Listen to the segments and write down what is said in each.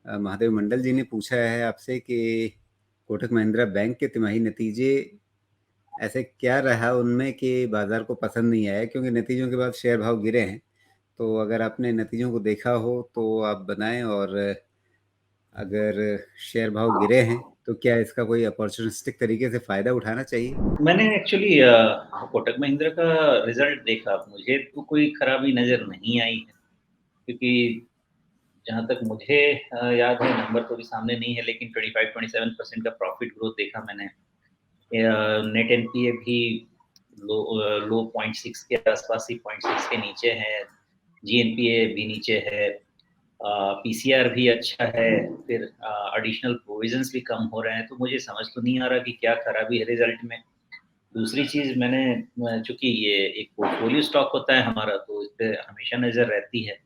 महादेव मंडल जी ने पूछा है आपसे कि कोटक महिंद्रा बैंक के तिमाही नतीजे ऐसे क्या रहा उनमें कि बाजार को पसंद नहीं आया, क्योंकि नतीजों के बाद शेयर भाव गिरे हैं। तो अगर आपने नतीजों को देखा हो तो आप बताएं, और अगर शेयर भाव गिरे हैं तो क्या इसका कोई अपॉर्चुनिस्टिक तरीके से फ़ायदा उठाना चाहिए? मैंने एक्चुअली कोटक महिंद्रा का रिजल्ट देखा, मुझे तो कोई खराबी नज़र नहीं आई है, क्योंकि जहाँ तक मुझे याद है, नंबर तो अभी सामने नहीं है, लेकिन 25-27% का प्रॉफिट ग्रोथ देखा मैंने। नेट एनपीए भी लो 0.6 के आसपास ही, 0.6 के नीचे है, जीएनपीए भी नीचे है, पीसीआर भी अच्छा है, फिर एडिशनल प्रोविजंस भी कम हो रहे हैं, तो मुझे समझ तो नहीं आ रहा कि क्या खराबी है रिजल्ट में। दूसरी चीज़, मैंने चूँकि ये एक पोर्टफोलियो स्टॉक होता है हमारा, तो इस पे हमेशा नज़र रहती है।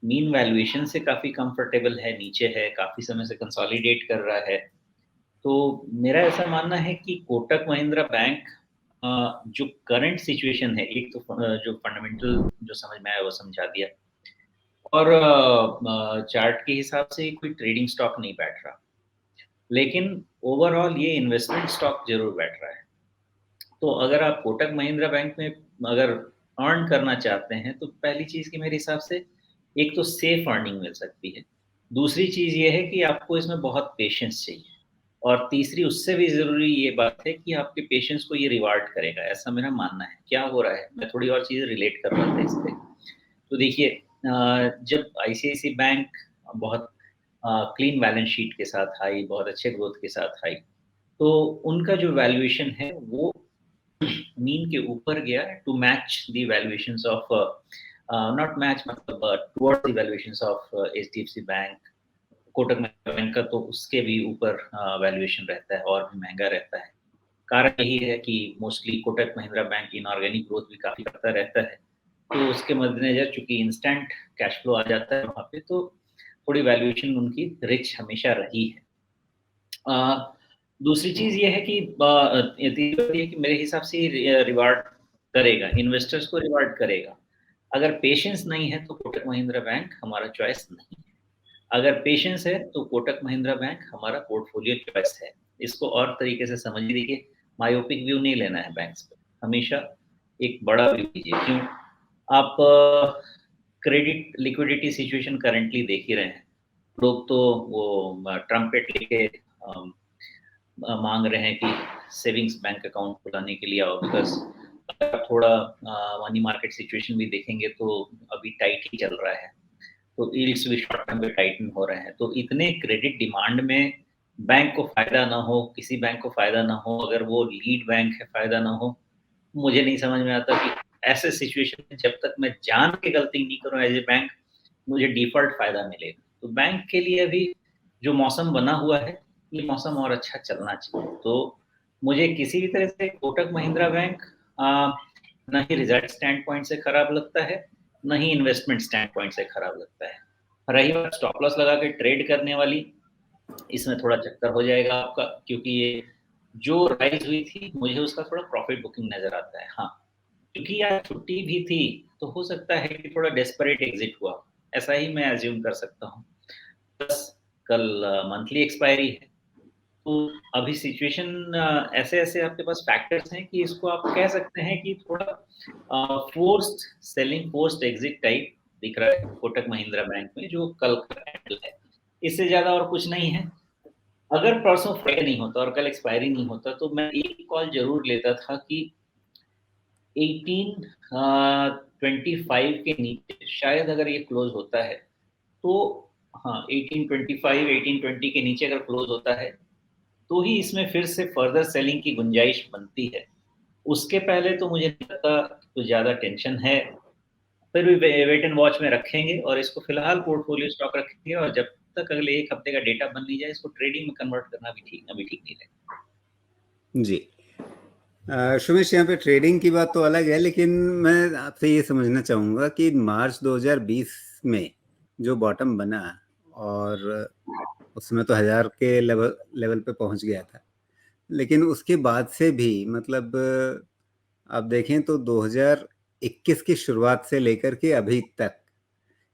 मीन वैल्यूएशन से काफ़ी कंफर्टेबल है, नीचे है, काफ़ी समय से कंसोलिडेट कर रहा है। तो मेरा ऐसा मानना है कि कोटक महिंद्रा बैंक जो करंट सिचुएशन है, एक तो जो फंडामेंटल जो समझ में आया वो समझा दिया, और चार्ट के हिसाब से कोई ट्रेडिंग स्टॉक नहीं बैठ रहा, लेकिन ओवरऑल ये इन्वेस्टमेंट स्टॉक ज़रूर बैठ रहा है। तो अगर आप कोटक महिंद्रा बैंक में अगर अर्न करना चाहते हैं, तो पहली चीज़ कि मेरे हिसाब से एक तो सेफ अर्निंग मिल सकती है। दूसरी चीज़ ये है कि आपको इसमें बहुत पेशेंस चाहिए, और तीसरी उससे भी ज़रूरी ये बात है कि आपके पेशेंस को ये रिवार्ड करेगा, ऐसा मेरा मानना है। क्या हो रहा है? मैं थोड़ी और चीज़ें रिलेट कर रहा था इस पे। तो देखिए, जब आईसीआईसीआई बैंक बहुत क्लीन बैलेंस शीट के साथ आई, बहुत अच्छे ग्रोथ के साथ आई, तो उनका जो वैल्यूएशन है वो मीन के ऊपर गया to match the valuations of not match, मतलब towards the valuations of HDFC bank. Kotak Mahindra bank का तो उसके भी ऊपर वैल्यूएशन रहता है और भी महंगा रहता है। कारण यही है कि mostly Kotak Mahindra bank inorganic growth भी काफ़ी करता रहता है। तो उसके मद्देनज़र चूँकि इंस्टेंट कैश फ्लो आ जाता है वहाँ पे, तो थोड़ी वैल्यूएशन उनकी रिच हमेशा रही है। अ, दूसरी चीज़ ये है कि ये कि मेरे हिसाब से ये रिवार्ड करेगा, इन्वेस्टर्स को रिवार्ड करेगा। अगर पेशेंस नहीं है तो कोटक महिंद्रा बैंक हमारा चॉइस नहीं है। अगर पेशेंस है तो कोटक महिंद्रा बैंक हमारा पोर्टफोलियो चॉइस है। इसको और तरीके से समझिए, देखिए, मायोपिक व्यू नहीं लेना है बैंक्स पे, हमेशा एक बड़ा व्यू लीजिए। क्यों? आप क्रेडिट लिक्विडिटी सिचुएशन करंटली देख ही रहे हैं। लोग तो वो ट्रम्पेट लेके माँग रहे हैं कि सेविंग्स बैंक अकाउंट खुलाने के लिए आओ, बिकॉज़ अगर आप थोड़ा मनी मार्केट सिचुएशन भी देखेंगे तो अभी टाइट ही चल रहा है। तो यील्ड्स भी शॉर्ट टर्म में टाइटन हो रहे हैं। तो इतने क्रेडिट डिमांड में बैंक को फ़ायदा ना हो, किसी बैंक को फ़ायदा ना हो, अगर वो लीड बैंक है फ़ायदा ना हो, मुझे नहीं समझ में आता कि ऐसे सिचुएशन में जब तक मैं जान के गलती नहीं करूँ एज़ ए बैंक, मुझे डिफ़ॉल्ट फ़ायदा मिलेगा। तो बैंक के लिए अभी जो मौसम बना हुआ है, ये मौसम और अच्छा चलना चाहिए। तो मुझे किसी भी तरह से कोटक महिंद्रा बैंक अ, ना ही रिज़ल्ट स्टैंड पॉइंट से खराब लगता है, ना ही इन्वेस्टमेंट स्टैंड पॉइंट से खराब लगता है। रही बात स्टॉप लॉस लगा के ट्रेड करने वाली, इसमें थोड़ा चक्कर हो जाएगा आपका, क्योंकि ये जो राइज़ हुई थी, मुझे उसका थोड़ा प्रॉफ़िट बुकिंग नज़र आता है। हाँ, क्योंकि यार छुट्टी भी थी, तो हो सकता है कि थोड़ा डेस्परेट एग्ज़िट हुआ, ऐसा ही मैं अज़्यूम कर सकता हूँ। प्लस कल मंथली एक्सपायरी है, तो अभी सिचुएशन ऐसे-ऐसे आपके पास फैक्टर्स हैं कि इसको आप कह सकते हैं कि थोड़ा फ़ोर्स्ड सेलिंग, फ़ोर्स्ड एग्ज़िट टाइप दिख रहा है कोटक महिंद्रा बैंक में, जो कल का कैंडल है। इससे ज़्यादा और कुछ नहीं है। अगर परसों फ्राइडे नहीं होता और कल एक्सपायरी नहीं होता, तो मैं एक कॉल ज़रूर लेता था कि 18 25 के नीचे शायद अगर ये क्लोज़ होता है, तो हाँ, 1825, 1820 के नीचे अगर क्लोज़ होता है, तो ही इसमें फिर से फर्दर सेलिंग की गुंजाइश बनती है। उसके पहले तो मुझे नहीं लगता कुछ ज़्यादा टेंशन है। फिर भी वेट एंड वॉच में रखेंगे, और इसको फ़िलहाल पोर्टफोलियो स्टॉक रखेंगे, और जब तक अगले 1 हफ्ते का डेटा बन नहीं जाए, इसको ट्रेडिंग में कन्वर्ट करना भी ठीक अभी ठीक नहीं लगेगा। जी। सुमेश, यहाँ पे ट्रेडिंग की बात तो अलग है, लेकिन मैं आपसे ये समझना चाहूँगा कि मार्च 2020 में जो बॉटम बना, और उसमें तो 1000 के लेवल लेवल पे पहुँच गया था। लेकिन उसके बाद से भी, मतलब आप देखें तो 2021 की शुरुआत से लेकर के अभी तक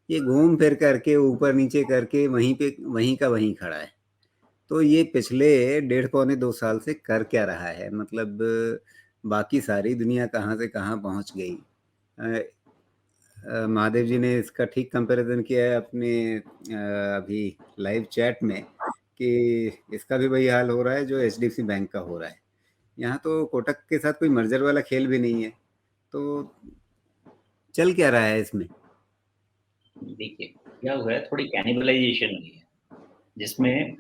ये घूम फिर करके ऊपर-नीचे करके वहीं पे वहीं का वहीं खड़ा है। तो ये पिछले डेढ़ पौने 2 साल से कर क्या रहा है? मतलब बाकी सारी दुनिया कहाँ से कहाँ पहुँच गई। अ महादेव जी ने इसका ठीक कंपैरिज़न किया है अपने अभी लाइव चैट में कि इसका भी वही हाल हो रहा है जो एचडीएफसी बैंक का हो रहा है। यहाँ तो कोटक के साथ कोई मर्जर वाला खेल भी नहीं है। तो चल क्या रहा है इसमें? देखिए, क्या हुआ है, थोड़ी कैनिबलाइज़ेशन हुई है, जिसमें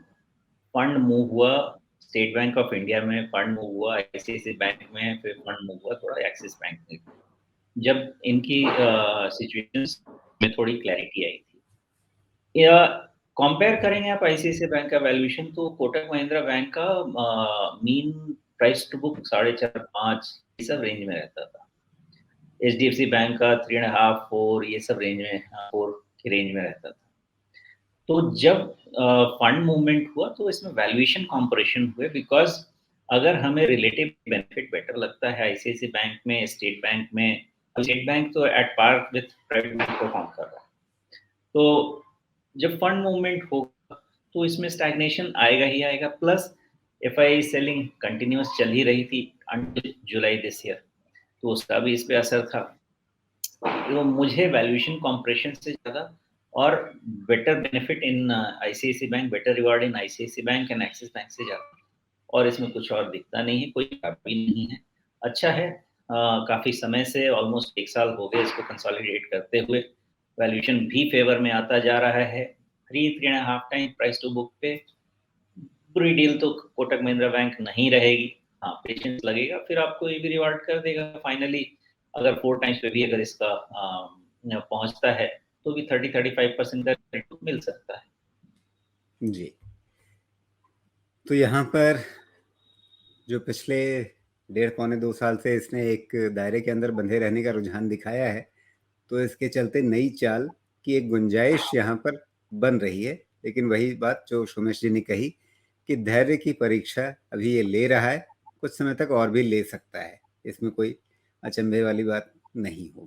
फंड मूव हुआ, स्टेट बैंक ऑफ इंडिया में फंड मूव हुआ, आईसीआईसीआई बैंक में फिर फंड मूव हुआ थोड़ा एक्सिस बैंक में। जब इनकी सिचुएशंस में थोड़ी क्लैरिटी आई थी, या कंपेयर करेंगे आप आईसीआईसीआई बैंक का वैल्यूएशन तो कोटक महिंद्रा बैंक का मीन प्राइस टू बुक 4.5 5 ये सब रेंज में रहता था। एचडीएफसी बैंक का 3.5 4 ये सब रेंज में 4 की रेंज में रहता था। तो जब फंड मूवमेंट हुआ तो इसमें वैल्यूएशन कंप्रेशन हुए, बिकॉज़ अगर हमें रिलेटिव बेनिफिट बेटर लगता है आईसीआईसीआई बैंक में, स्टेट बैंक में, स्टेट बैंक तो at par with private bank perform कर रहा है। तो जब फंड मूवमेंट होगा तो इसमें स्टैग्नेशन आएगा ही आएगा, प्लस एफआई सेलिंग कंटिन्यूअस चल ही रही थी अंटिल जुलाई दिस ईयर, तो उसका भी इस पे असर था। तो मुझे वैल्यूएशन कंप्रेशन से ज़्यादा और better benefit in ICICI bank, better reward in ICICI bank and axis bank से ज़्यादा और इसमें कुछ और दिखता नहीं है, कोई खराबी नहीं है। अच्छा है, काफ़ी समय से ऑलमोस्ट 1 साल हो गए इसको कंसोलिडेट करते हुए, वैल्यूएशन भी फ़ेवर में आता जा रहा है। 3 and half time price to book पे बुरी डील तो कोटक महिंद्रा बैंक नहीं रहेगी। हाँ, पेशेंस लगेगा, फिर आपको ये भी रिवार्ड कर देगा फाइनली। अगर 4 टाइम्स पे भी अगर इसका पहुँचता है, तो भी 30-35% का रिटर्न मिल सकता है। जी। तो यहाँ पर जो पिछले डेढ़ पौने 2 साल से इसने एक दायरे के अंदर बंधे रहने का रुझान दिखाया है, तो इसके चलते नई चाल की एक गुंजाइश यहाँ पर बन रही है। लेकिन वही बात जो सोमेश जी ने कही कि धैर्य की परीक्षा अभी ये ले रहा है, कुछ समय तक और भी ले सकता है। इसमें कोई अचंभे वाली बात नहीं होगी।